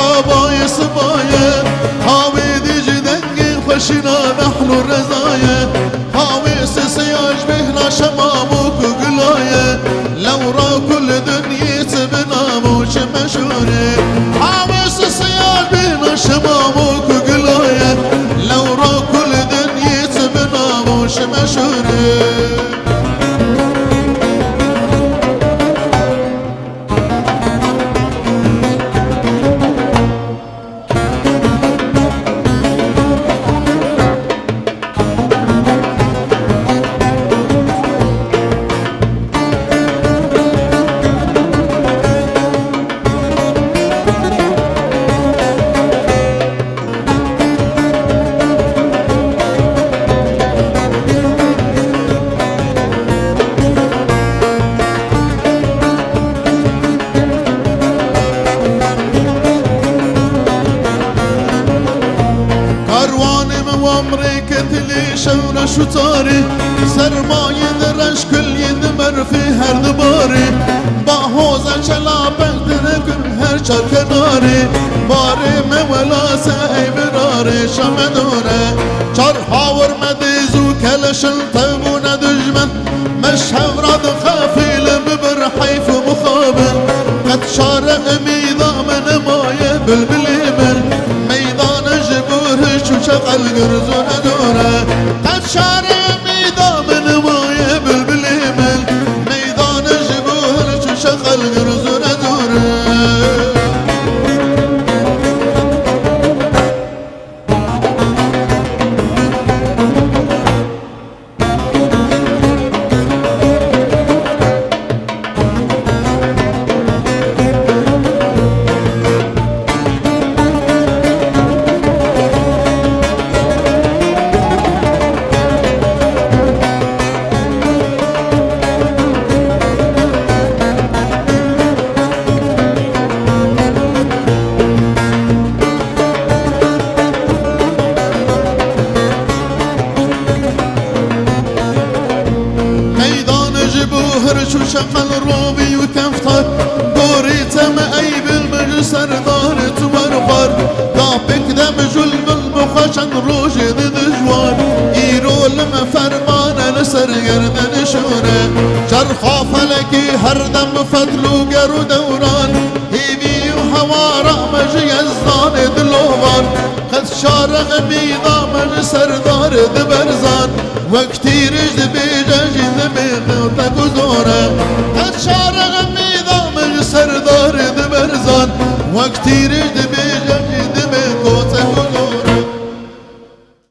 بابای سبایه هاوی دیج دنگی خوشینا نحن رزایه هاوی سسیاج بهنا شماموک گلایه لو را كل دنيت بناموش مشهوره هاوی سسیاج بهنا شماموک گلایه لو را كل دنيت بناموش مشهوره شونا شتاری سرمایه درش کل یدمر فی هر دباری با حوزه چلا بگدر کن هر چار کناری باری مولا سعی براری شم دوره چار هاور مدیزو کلشن تبون دجمن مشهورات خافیل ببر حیف مخابن قد شار امیدا من مایه بلبلی من میدان جبوره چو چقل گرزون دوره قد شار امیدا من مایه بلبلی من میدان جبوره چو چقل گرزون دوره چو شقل روبی و کفتار دوریتم ای بالمج سردار تو برخار دا بکدم جل بالمخشن روش دجوار ایرو لم فرمان لسر گردن شوره چرخا فلکی هر دم فتلو گرو دوران هیوی و هوارا مج یزدان دلوان قد شارق بیدا مج سردار دبرزان وقتی رجد بیجاج دمیخ تگذاره قد شارق میدامج سردار دبرزان وقتی رجد